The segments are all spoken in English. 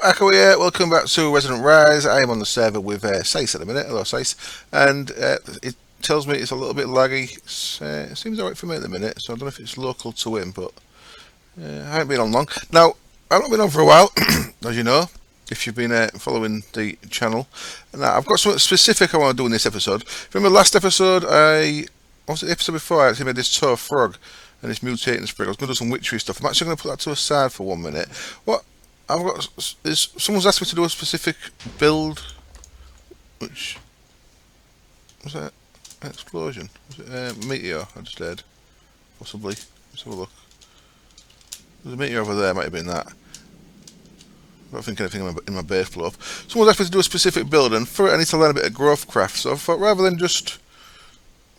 Echo here, welcome back to Resonant Rise. I am on the server with Sace at the minute. Hello Sace. And it tells me it's a little bit laggy. It seems alright for me at the minute, so I don't know if it's local to him, but I haven't been on long. Now, I've not been on for a while, as you know, if you've been following the channel. Now, I've got something specific I want to do in this episode. Remember last episode, what was it the episode before? I actually made this tough frog and this mutating sprig. I was going to do some witchery stuff. I'm actually going to put that to a side for 1 minute. What I've got is someone's asked me to do a specific build, which was that an explosion? Was it a meteor I just heard? Possibly. Let's have a look. There's a meteor over there. Might have been that. I don't think anything in my base blew up. Someone's asked me to do a specific build, and for it I need to learn a bit of Growthcraft. So I thought rather than just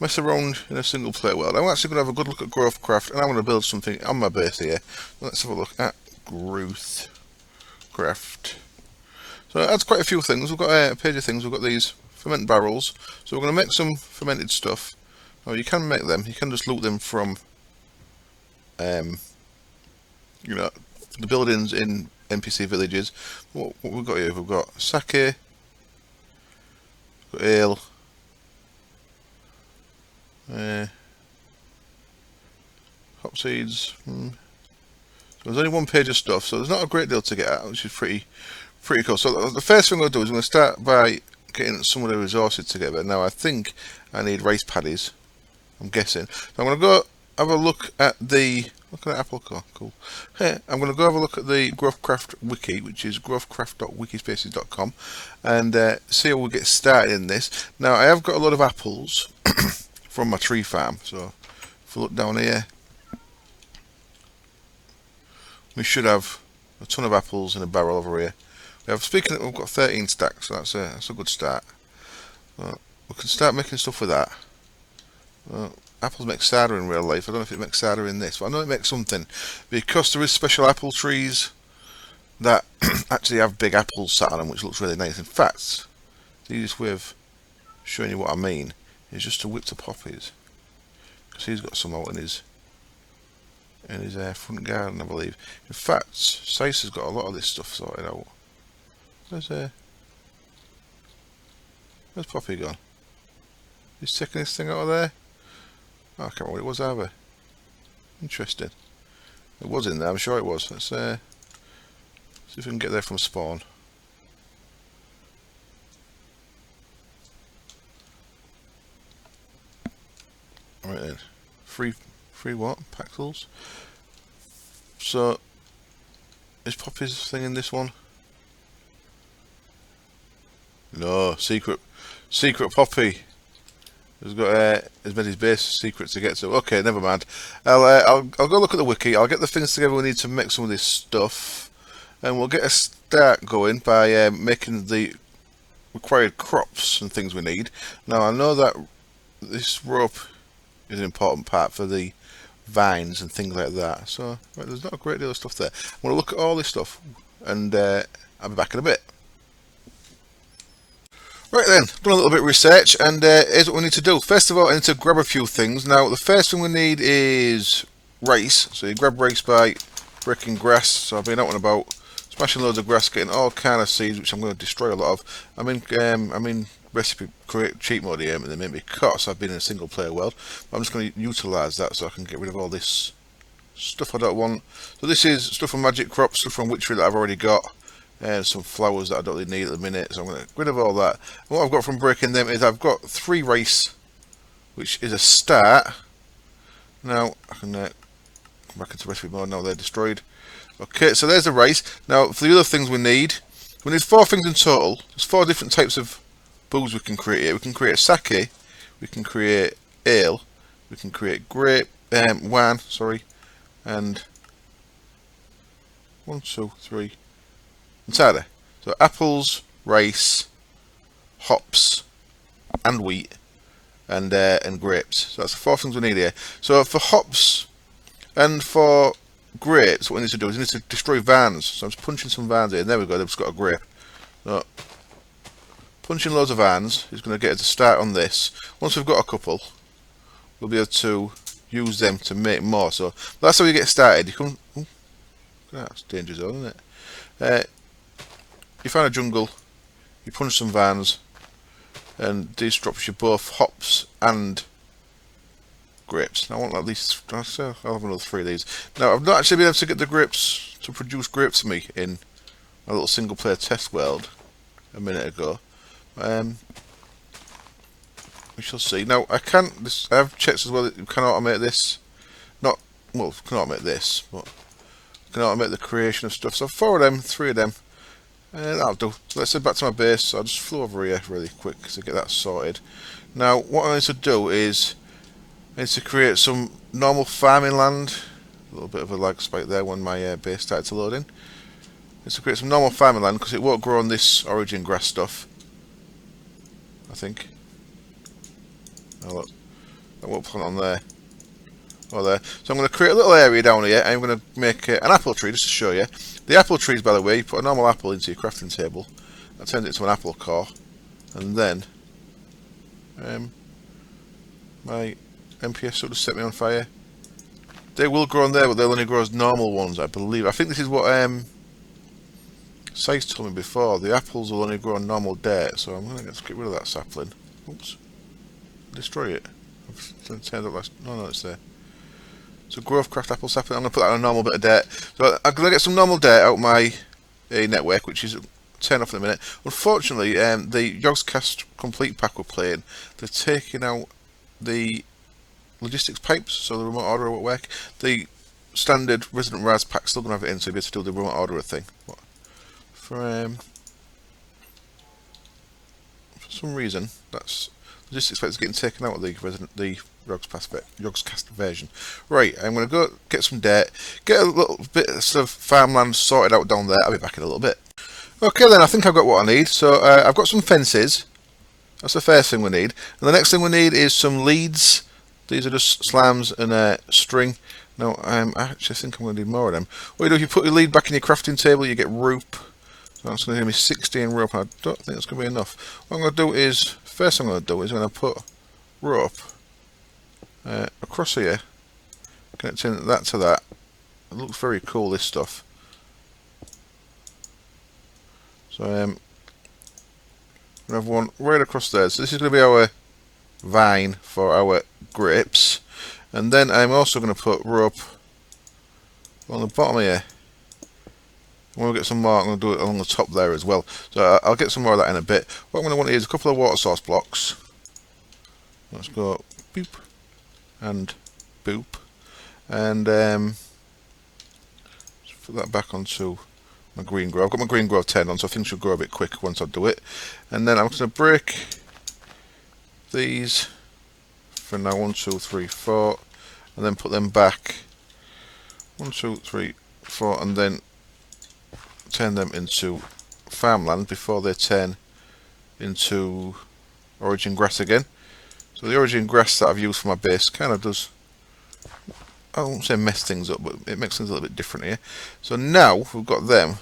mess around in a single player world, I'm actually going to have a good look at Growthcraft, and I'm going to build something on my base here. Let's have a look at Growthcraft. So it adds quite a few things. We've got a page of things. We've got these ferment barrels. So we're going to make some fermented stuff. Now you can make them. You can just loot them from, the buildings in NPC villages. What we've got here? We've got sake, we've got ale, hop seeds. There's only one page of stuff, so there's not a great deal to get at, which is pretty cool. So the first thing I'm going to do is I'm going to start by getting some of the resources together. Now I think I need rice paddies, I'm guessing. So I'm going to go have a look at the... Look at that apple core, cool. Hey, I'm going to go have a look at the Growthcraft wiki, which is growthcraft.wikispaces.com, and see how we get started in this. Now I have got a lot of apples from my tree farm, so if we look down here, we should have a ton of apples in a barrel over here. Speaking of, we've got 13 stacks, so that's a good start. We can start making stuff with that. Apples make cider in real life. I don't know if it makes cider in this, but I know it makes something. Because there is special apple trees that actually have big apples sat on them, which looks really nice. In fact, the easiest way of showing you what I mean is just to whip the poppies. Because he's got some out in his front garden, I believe. In fact, Sace has got a lot of this stuff sorted out. Where's Poppy gone? He's taking this thing out of there? Oh, I can't remember what it was either. Interesting. It was in there, I'm sure it was. Let's see if we can get there from spawn. Alright then. Free what? Paxels? So, is Poppy's thing in this one? No, secret Poppy has made his base secret to get to. Okay, never mind. I'll go look at the wiki. I'll get the things together we need to make some of this stuff, and we'll get a start going by making the required crops and things we need. Now I know that this rope is an important part for the vines and things like that. So right, there's not a great deal of stuff there. I'm going to look at all this stuff, and I'll be back in a bit. Right then, done a little bit of research, and here's what we need to do. First of all, I need to grab a few things. Now, the first thing we need is rice. So you grab rice by breaking grass. So I've been out and about, smashing loads of grass, getting all kind of seeds, which I'm going to destroy a lot of. I'm in recipe create cheat mode here at the minute because I've been in a single player world. But I'm just going to utilise that so I can get rid of all this stuff I don't want. So this is stuff from magic crops, stuff from witchery that I've already got. And some flowers that I don't really need at the minute, so I'm going to get rid of all that. And what I've got from breaking them is I've got 3 rice, which is a start. Now I can come back into recipe mode. Now they're destroyed. Okay, so there's the rice. Now for the other things we need 4 things in total. There's 4 different types of booze we can create here. We can create sake, we can create ale, we can create wine, and 1, 2, 3. Cider. So apples, rice, hops, and wheat, and grapes. So that's the 4 things we need here. So for hops and for grapes, what we need to do is we need to destroy vines. So I'm just punching some vines here. There we go. They've just got a grape. So punching loads of vines is going to get us to start on this. Once we've got a couple, we'll be able to use them to make more. So that's how you get started. You come. That's danger zone, isn't it? you find a jungle, you punch some vines, and this drops you both hops and grapes. Now I want at least, I'll have another 3 of these. Now I've not actually been able to get the grapes to produce grapes for me in my little single player test world a minute ago. We shall see. Now I can't. I've checked as well that you can automate this. Not well, can automate this, but can automate the creation of stuff. So 4 of them, 3 of them, that'll do. So let's head back to my base. So I'll just flew over here really quick to get that sorted. Now what I need to do is I need to create some normal farming land. A little bit of a lag spike there when my base started to load in. I need to create some normal farming land because it won't grow on this origin grass stuff, I think. Oh, look, that won't plant on there. Or there. So I'm going to create a little area down here and I'm going to make an apple tree just to show you. The apple trees, by the way, you put a normal apple into your crafting table. That turns it into an apple core. And then my MPS sort of set me on fire. They will grow on there, but they'll only grow as normal ones, I believe. I think this is what Size told me before. The apples will only grow on normal dirt, so I'm going to get rid of that sapling. Oops. Destroy it. I've turned up last. No, it's there. So Growthcraft apple sapling. I'm going to put that on a normal bit of dirt. So I'm going to get some normal dirt out my network, which is turned off in a minute. Unfortunately, the Yogscast complete pack we're playing, they're taking out the logistics pipes, so the remote order won't work. The standard Resonant Rise pack still going to have it in, so you'll be able to do the remote order thing. But for some reason, that's logistics pipes getting taken out of the Yogscast version. Right, I'm going to go get some dirt, get a little bit of sort of farmland sorted out down there. I'll be back in a little bit. Okay then, I think I've got what I need. So I've got some fences. That's the first thing we need. And the next thing we need is some leads. These are just slams and string. Now, I actually think I'm going to need more of them. What you do, if you put your lead back in your crafting table, you get rope. So that's going to give me 16 rope, and I don't think that's going to be enough. What I'm going to do is, first thing I'm going to do is I'm going to put rope across here, connecting that to that. It looks very cool, this stuff. So I'm going to have one right across there. So this is going to be our vine for our grapes, and then I'm also going to put rope on the bottom here. When we get some more, I'm going to do it along the top there as well. So I'll get some more of that in a bit. What I'm going to want is a couple of water source blocks. Let's go boop and boop, and just put that back onto my green grow. I've got my green grow 10 on, so things should grow a bit quick once I do it. And then I'm going to break these for now 1, 2, 3, 4, and then put them back 1, 2, 3, 4, and then turn them into farmland before they turn into origin grass again. So the origin grass that I've used for my base kind of does, I won't say mess things up, but it makes things a little bit different here. So now we've got them.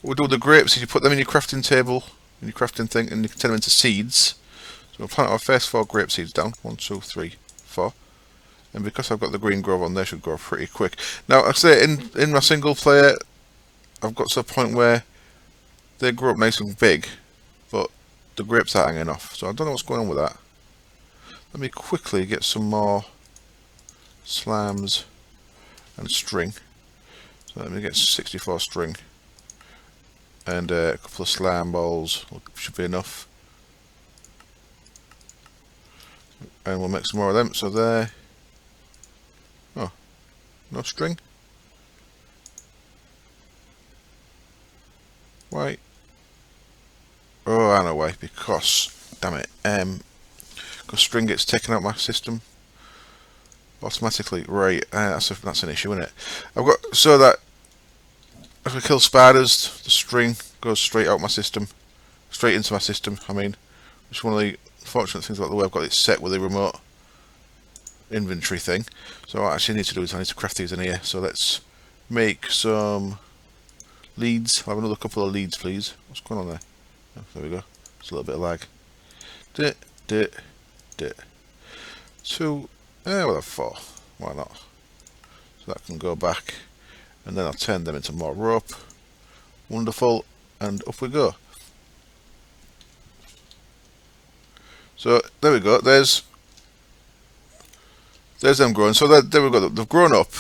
What we do with the grapes is you put them in your crafting table, in your crafting thing, and you can turn them into seeds. So we'll plant our first 4 grape seeds down. 1, 2, 3, 4. And because I've got the green grove on, they should grow pretty quick. Now, I say in my single player, I've got to a point where they grow up nice and big, but the grapes are hanging off. So I don't know what's going on with that. Let me quickly get some more slams and string. So let me get 64 string and a couple of slam balls. Should be enough. And we'll make some more of them. So there. Oh, no string. Why? Oh, I know why. Because, damn it, because string gets taken out my system automatically. Right, that's an issue, isn't it? I've got so that if I kill spiders, the string goes straight out my system, straight into my system. I mean, it's one of the fortunate things about the way I've got it set with the remote inventory thing. So what I actually need to do is I need to craft these in here. So let's make some leads. I'll have another couple of leads, please. What's going on there? Oh, there we go. It's a little bit of lag. 2. We'll have 4. Why not? So that can go back, and then I'll turn them into more rope. Wonderful. and up we go. So there we go. There's them growing. So there we go. They've grown up.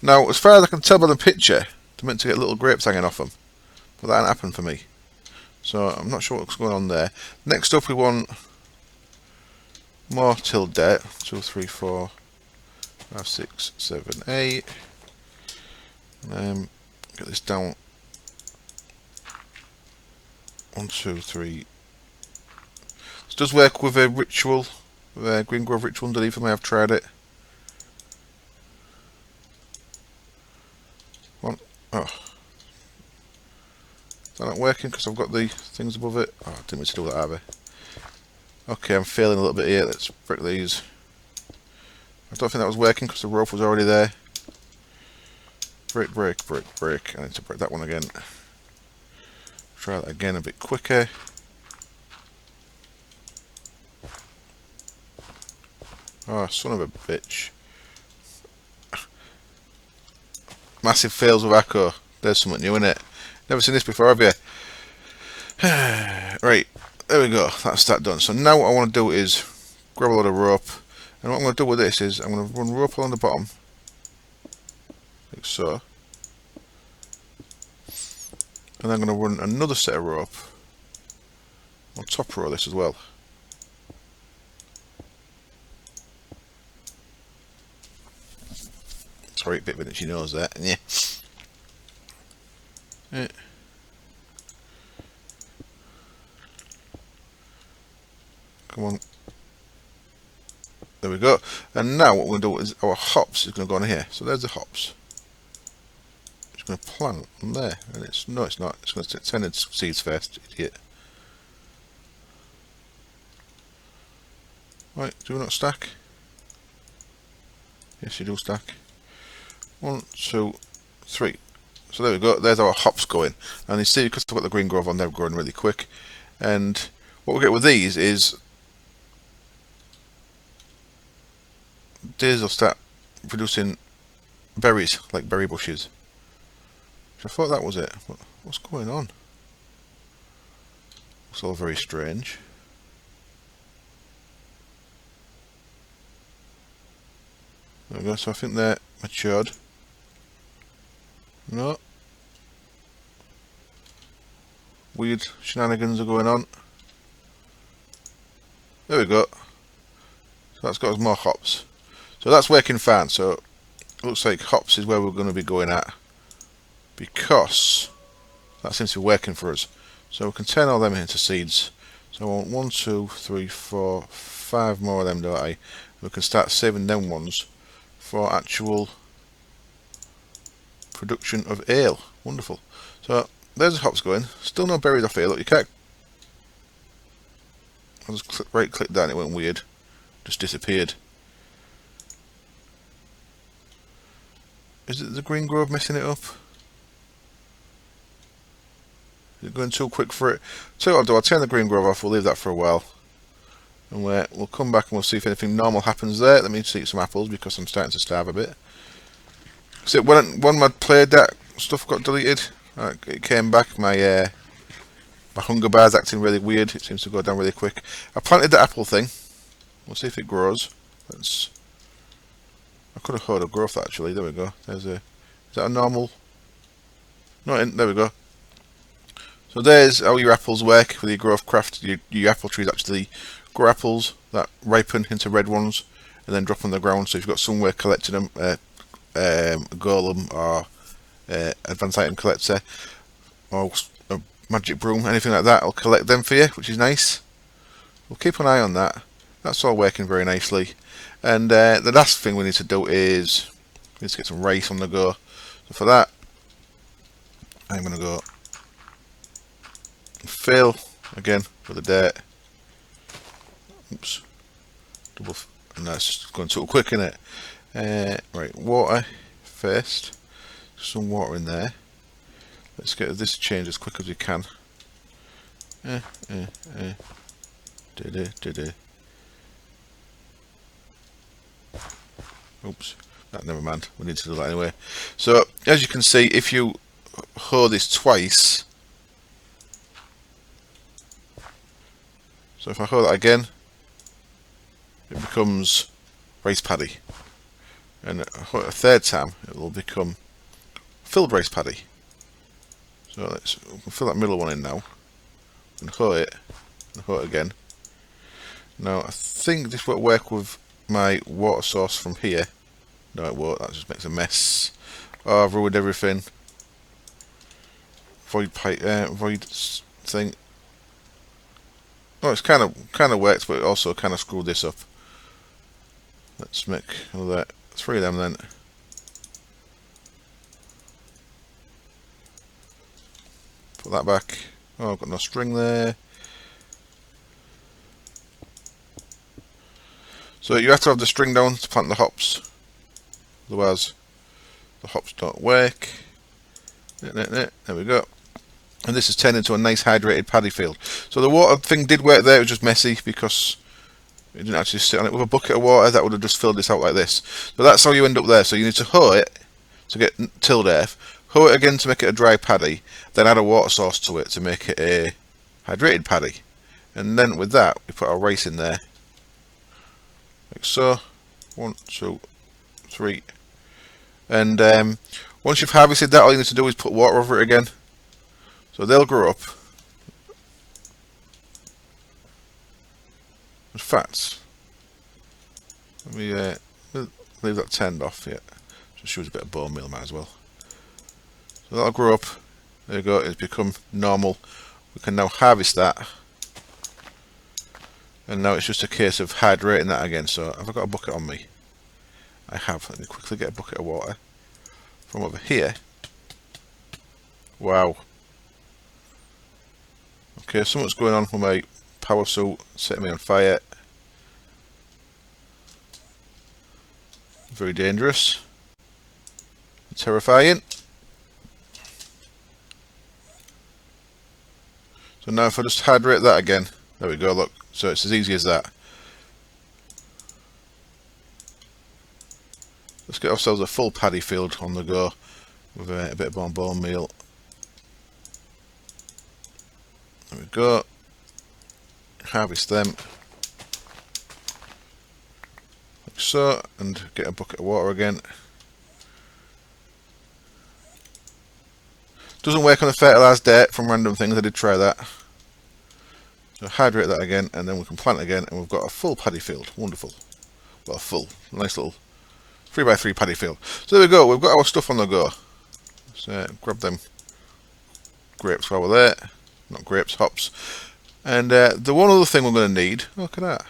Now, as far as I can tell by the picture, they're meant to get little grapes hanging off them, but that hasn't happened for me. So I'm not sure what's going on there. Next up, we want more till date. 2, 3, 4, 5, 6, 7, 8. Get this down. 1, 2, 3. This does work with a ritual, green grove ritual underneath. I may have tried it. One. Oh. Is that not working because I've got the things above it? Oh, I didn't mean to do that either. Okay, I'm failing a little bit here. Let's break these. I don't think that was working because the rope was already there. Break, break, break, break. I need to break that one again. Try that again a bit quicker. Oh, son of a bitch. Massive fails with Akko. There's something new in it. Never seen this before, have you? Right, there we go. That's that done. So now what I want to do is grab a lot of rope. And what I'm going to do with this is I'm going to run rope along the bottom. Like so. And I'm going to run another set of rope on top row of this as well. Sorry, a bit of itchy nose there. Yeah. Come on. There we go. And now what we're going to do is our hops is going to go on here. So there's the hops. It's going to plant on there. And it's no, it's not. It's going to send its seeds first, idiot. Right, do we not stack? Yes, you do stack. 1, 2, 3. So there we go. There's our hops going. And you see, because I've got the green grove on, they're growing really quick. And what we get with these is these will start producing berries, like berry bushes. I thought that was it. What's going on? It's all very strange. There we go. So I think they're matured. No. Weird shenanigans are going on. There we go. So that's got us more hops. So that's working fine. So it looks like hops is where we're going to be going at, because that seems to be working for us. So we can turn all them into seeds. So I want 1, 2, 3, 4, 5 more of them, don't I? We can start saving them ones for actual production of ale. Wonderful. So there's the hops going. Still no berries off here. Look, you can't. I just right click that and it went weird. Just disappeared. Is it the green grove messing it up? Is it going too quick for it? So what I'll do, I'll turn the green grove off. We'll leave that for a while. And we'll come back and we'll see if anything normal happens there. Let me just eat some apples because I'm starting to starve a bit. So when I'd played that, stuff got deleted. It came back. My hunger bar's acting really weird. It seems to go down really quick. I planted the apple thing. We'll see if it grows. I could have heard of growth actually. There we go. Is that a normal? No, there we go. So there's how your apples work with your Growthcraft. Your apple trees actually grow apples that ripen into red ones and then drop on the ground. So if you've got somewhere collecting them, a golem or advanced item collector or a magic broom, anything like that, I'll collect them for you, which is nice. We'll keep an eye on that. That's all working very nicely. And the last thing we need to do is we need to get some rice on the go. So for that, I'm going to go fill again for the dirt. Oops. Double. And that's just going too quick, isn't it? Right, water first. Some water in there. Let's get this changed as quick as we can. Oops, never mind. We need to do that anyway. So as you can see, if you hoe this twice, So if I hold that again, it becomes rice paddy. And a third time, it will become filled rice paddy. So let's fill that middle one in now, and hoe it, and hoe it again. Now I think this won't work with my water source from here. No, it won't. That just makes a mess. Oh, I've ruined everything. Void pipe, void thing. Oh, it's kind of worked, but it also kind of screwed this up. Let's make another 3 of them then. Put that back. Oh, I've got no string there. So you have to have the string down to plant the hops. Otherwise, the hops don't work. There we go. And this has turned into a nice hydrated paddy field. So the water thing did work there, it was just messy because it didn't actually sit on it. With a bucket of water, that would have just filled this out like this. So that's how you end up there. So you need to hoe it to get tilled earth, hoe it again to make it a dry paddy, then add a water source to it to make it a hydrated paddy. And then with that, we put our rice in there. Like so. 1, 2, 3. And once you've harvested that, all you need to do is put water over it again. So they'll grow up. In fact, let me leave that turned off yet. Just use a bit of bone meal, might as well. So that'll grow up. There you go, it's become normal. We can now harvest that. And now it's just a case of hydrating that again. So have I got a bucket on me? I have. Let me quickly get a bucket of water from over here. Wow. Okay, something's going on with my power suit, setting me on fire. Very dangerous. Terrifying. So now if I just hydrate that again, there we go, look. So it's as easy as that. Let's get ourselves a full paddy field on the go with a bit of bone meal. There we go. Harvest them. Like so, and get a bucket of water again. Doesn't work on the fertilised dirt from random things, I did try that. So hydrate that again, and then we can plant again, and we've got a full paddy field. Wonderful. Well, full. Nice little 3x3 paddy field. So there we go, we've got our stuff on the go. Let's grab them grapes while we're there. Not grapes, hops. And the one other thing we're going to need, look at that.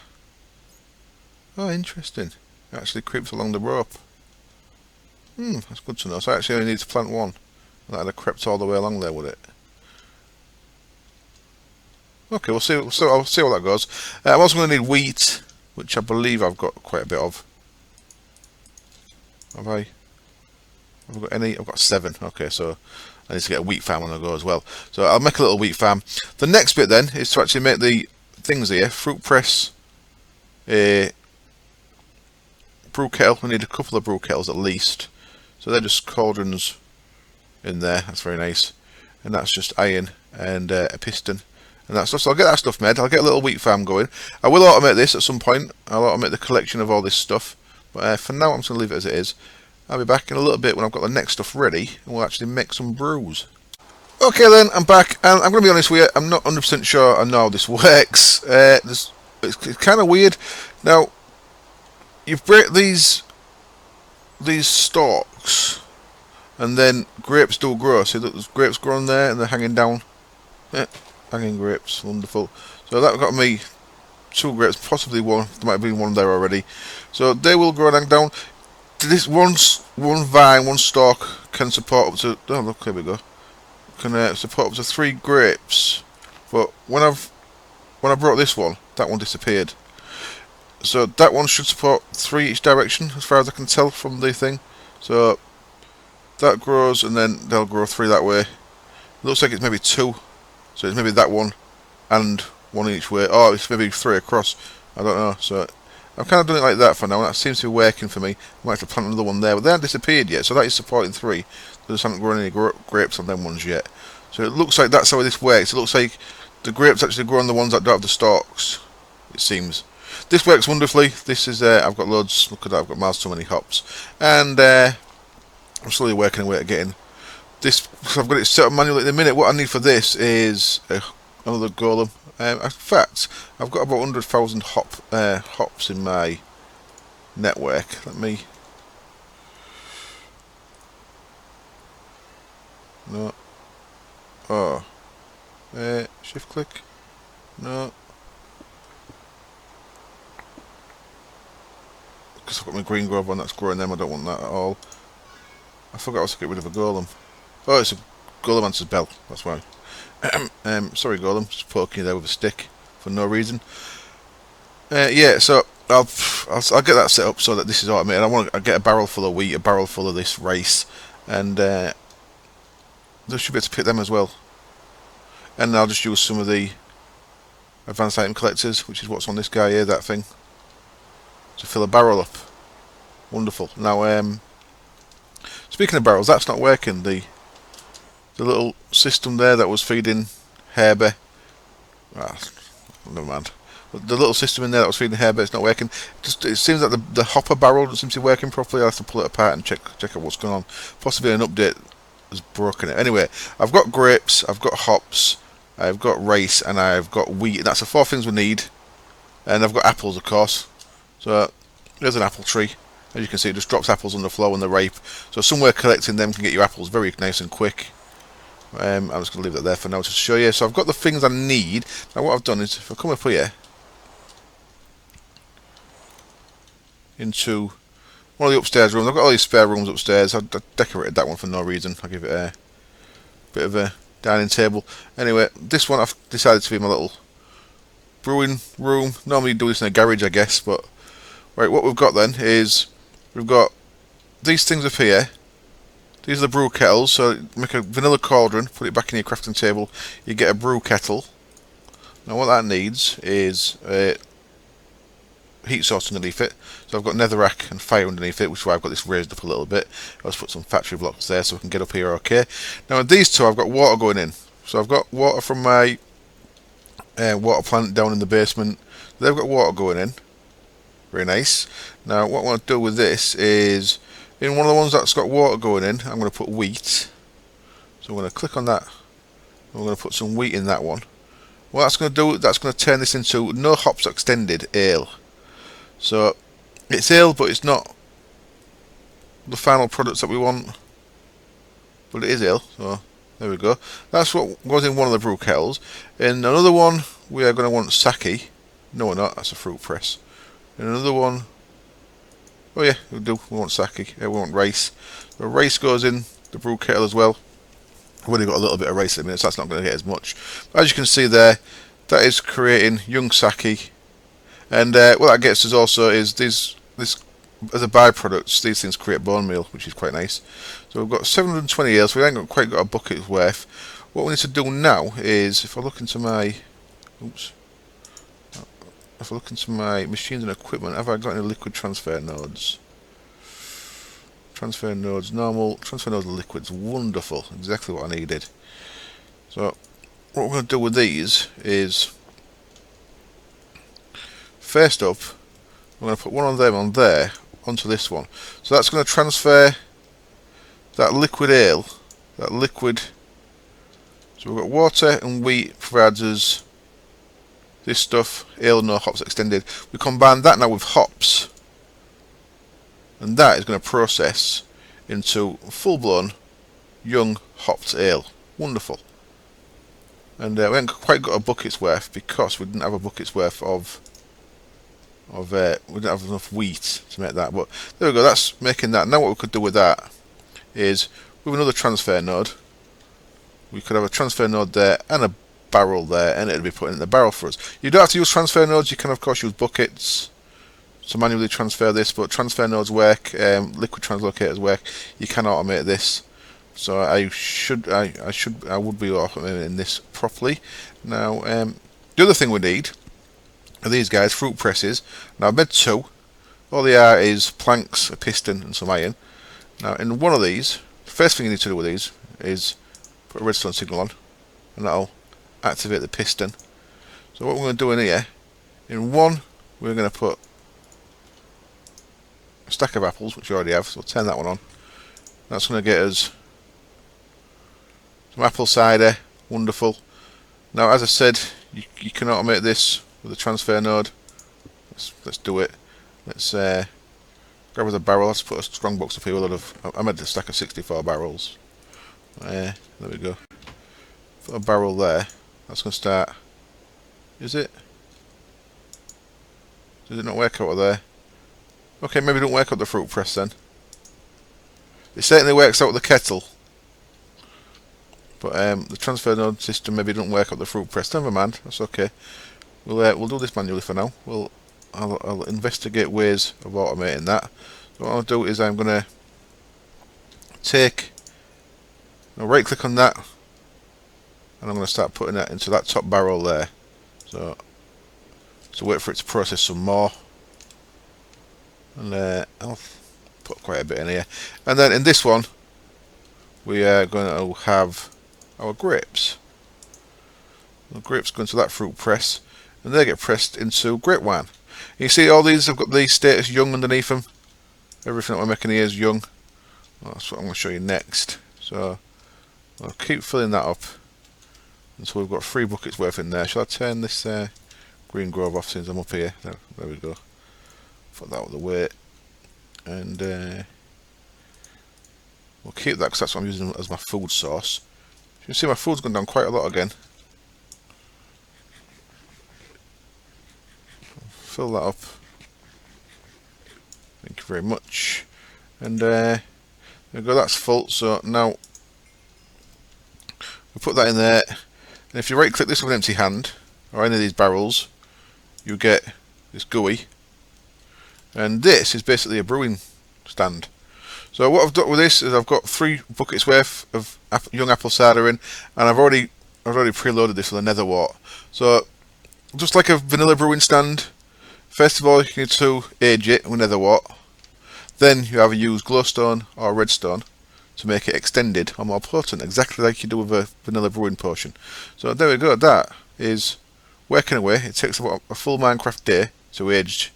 Oh, interesting. It actually creeps along the rope. That's good to know. So I actually only need to plant one. That'd have crept all the way along there, would it? Okay, I'll see how that goes. I'm also going to need wheat, which I believe I've got quite a bit of. Have I got any? I've got 7. Okay, so I need to get a wheat farm on the go as well. So I'll make a little wheat farm. The next bit then is to actually make the things here. Fruit press, a brew kettle. I need a couple of brew kettles at least. So they're just cauldrons in there. That's very nice. And that's just iron and a piston. And that's stuff. So I'll get that stuff made. I'll get a little wheat farm going. I will automate this at some point. I'll automate the collection of all this stuff. But for now, I'm just going to leave it as it is. I'll be back in a little bit when I've got the next stuff ready, and we'll actually make some brews. Okay then, I'm back, and I'm going to be honest with you, I'm not 100% sure I know how this works. It's kind of weird. Now, you break these stalks, and then grapes do grow. See, look, there's grapes growing there, and they're hanging down. Yeah, hanging grapes, wonderful. So that got me 2 grapes, possibly 1. There might have been 1 there already. So they will grow and hang down. This one vine, 1 stalk can support up to. Oh look, here we go. Can support up to 3 grapes. But when I brought this one, that one disappeared. So that one should support 3 each direction, as far as I can tell from the thing. So that grows, and then they'll grow 3 that way. It looks like it's maybe 2. So it's maybe that one and 1 each way. Oh, it's maybe 3 across. I don't know. So I've kind of done it like that for now, and that seems to be working for me. I might have to plant another one there, but they haven't disappeared yet, so that is supporting 3. They just haven't grown any grapes on them ones yet. So it looks like that's how this works. It looks like the grapes actually grow on the ones that don't have the stalks, it seems. This works wonderfully. This is I've got loads. Look at that, I've got miles too many hops, and I'm slowly working away at getting this. I've got it set up manually at the minute. What I need for this is another golem. In fact, I've got about 100,000 hops in my network. Let me. No. Oh. Shift click. No. Because I've got my green grove on that's growing them. I don't want that at all. I forgot I was to get rid of a golem. Oh, it's a golem answers bell. That's why. Sorry, golem. Just poking you there with a stick for no reason. Yeah, so I'll get that set up so that this is automated. I get a barrel full of wheat, a barrel full of this rice, and they should be able to pick them as well. And I'll just use some of the advanced item collectors, which is what's on this guy here, that thing, to fill a barrel up. Wonderful. Now, speaking of barrels, that's not working. The little system there that was feeding Herber. Never mind. The little system in there that was feeding Herber is not working. It seems that the hopper barrel doesn't seem to be working properly. I have to pull it apart and check out what's going on. Possibly an update has broken it. Anyway, I've got grapes, I've got hops, I've got rice, and I've got wheat. That's the 4 things we need. And I've got apples, of course. So there's an apple tree. As you can see, it just drops apples on the floor when they're ripe. So somewhere collecting them can get you apples very nice and quick. I'm just going to leave that there for now to show you. So I've got the things I need. Now what I've done is, if I come up here into one of the upstairs rooms, I've got all these spare rooms upstairs. I decorated that one for no reason. I'll give it a bit of a dining table. Anyway, this one I've decided to be my little brewing room. Normally you do this in a garage, I guess, but right, what we've got then is we've got these things up here. These are the brew kettles, so make a vanilla cauldron, put it back in your crafting table, you get a brew kettle. Now what that needs is a heat source underneath it. So I've got netherrack and fire underneath it, which is why I've got this raised up a little bit. I'll just put some factory blocks there so we can get up here okay. Now with these two I've got water going in. So I've got water from my water plant down in the basement. They've got water going in. Very nice. Now what I want to do with this is, in one of the ones that's got water going in, I'm going to put wheat. So I'm going to click on that. I'm going to put some wheat in that one. What that's going to do, that's going to turn this into no hops extended ale. So it's ale, but it's not the final products that we want. But it is ale. So there we go. That's what goes in one of the brew kettles. In another one, we are going to want sake. No, we're not. That's a fruit press. In another one, oh yeah, we want sake. We want rice. The rice goes in the brew kettle as well. I've only got a little bit of rice at the minute, so that's not going to get as much. But as you can see there, that is creating young sake. And what that gets us also is this as a byproduct, these things create bone meal, which is quite nice. So we've got 720 ale, so we ain't quite got a bucket's worth. What we need to do now is, if I look into my, if I look into my machines and equipment, have I got any liquid transfer nodes? Transfer nodes, normal, transfer nodes liquids, wonderful, exactly what I needed. So what we're going to do with these is, first up, we're going to put one of them on there, onto this one. So that's going to transfer that liquid ale, that liquid, so we've got water and wheat provides us this stuff, ale no hops extended. We combine that now with hops, and that is going to process into full-blown young hopped ale. Wonderful. And we haven't quite got a bucket's worth because we didn't have a bucket's worth of we didn't have enough wheat to make that. But there we go. That's making that. Now what we could do with that is with another transfer node, we could have a transfer node there and a barrel there, and it'll be put in the barrel for us. You don't have to use transfer nodes. You can of course use buckets to manually transfer this, but transfer nodes work, liquid translocators work. You can automate this, so I would be automating this properly. Now the other thing we need are these guys, fruit presses. Now I've made two. All they are is planks, a piston and some iron. Now in one of these, the first thing you need to do with these is put a redstone signal on, and that'll activate the piston. So what we're going to do in here, in one, we're going to put a stack of apples, which we already have, so we'll turn that one on. That's going to get us some apple cider, wonderful. Now, as I said, you can automate this with a transfer node. Let's do it. Let's grab the barrel. Let's put a strong box up here with a lot of. I made a stack of 64 barrels. There we go. Put a barrel there. That's going to start. Is it? Does it not work out of there? Okay, maybe it don't work out the fruit press then. It certainly works out the kettle. But the transfer node system maybe don't work out the fruit press. Never mind, that's okay. We'll do this manually for now. I'll investigate ways of automating that. So what I'll do is I'm gonna I'll right click on that, and I'm gonna start putting that into that top barrel there. So wait for it to process some more, and I'll put quite a bit in here. And then in this one, we are going to have our grapes. The grapes go into that fruit press, and they get pressed into grape wine. You see all these have got the status young underneath them. Everything that we're making here is young. Well, that's what I'm going to show you next. So I'll keep filling that up until we've got 3 buckets worth in there. Shall I turn this green grove off since I'm up here? There we go. Put that out of the way, and we'll keep that because that's what I'm using as my food source. You can see my food's gone down quite a lot again. Fill that up. Thank you very much. And there we go, that's full. So now we put that in there. And if you right click this with an empty hand, or any of these barrels, you get this GUI. And this is basically a brewing stand. So what I've done with this is I've got 3 buckets worth of young apple cider in, and I've already preloaded this with a nether wart. So just like a vanilla brewing stand, first of all you need to age it with nether wart. Then you either use glowstone or redstone to make it extended or more potent, exactly like you do with a vanilla brewing potion. So there we go. That is working away. It takes about a full Minecraft day to age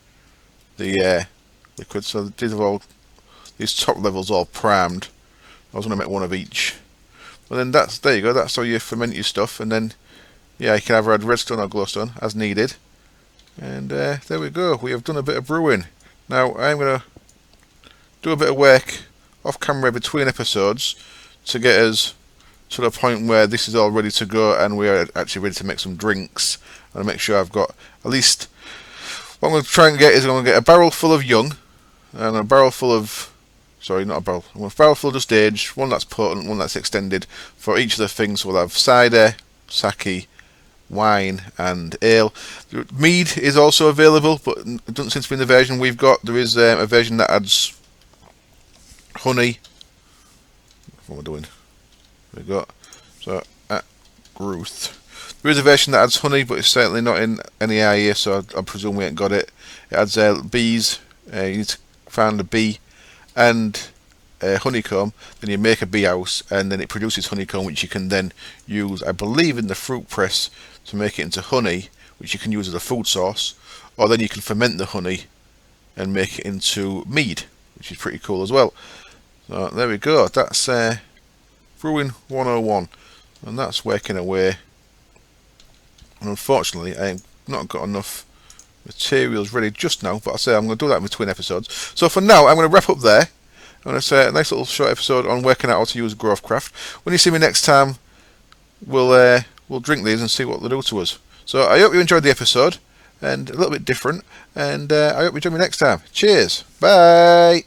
the liquid. So these top levels all primed. I was going to make one of each. But then there you go. That's how you ferment your stuff. And then yeah, you can either add redstone or glowstone as needed. And there we go. We have done a bit of brewing. Now I'm going to do a bit of work off camera between episodes to get us to the point where this is all ready to go and we are actually ready to make some drinks. And make sure I've got at least, what I'm going to try and get is I'm going to get a barrel full of young and a barrel full of, sorry, not a barrel, a barrel full just aged, one that's potent, one that's extended for each of the things. So we'll have cider, sake, wine and ale. Mead is also available, but it doesn't seem to be in the version we've got. There is a version that adds honey. What am I doing? There we go. So at Growth, there is a version that adds honey, but it's certainly not in any area here, so I presume we ain't got it. It adds bees. You need to find a bee and honeycomb, then you make a bee house, and then it produces honeycomb, which you can then use, I believe, in the fruit press to make it into honey, which you can use as a food source, or then you can ferment the honey and make it into mead, which is pretty cool as well. So there we go. That's Brewing 101, and that's working away. And unfortunately, I've not got enough materials ready just now, but I say I'm going to do that in between episodes. So for now, I'm going to wrap up there. I'm going to say a nice little short episode on working out how to use Growthcraft. When you see me next time, we'll drink these and see what they do to us. So I hope you enjoyed the episode, and a little bit different, and I hope you join me next time. Cheers, bye.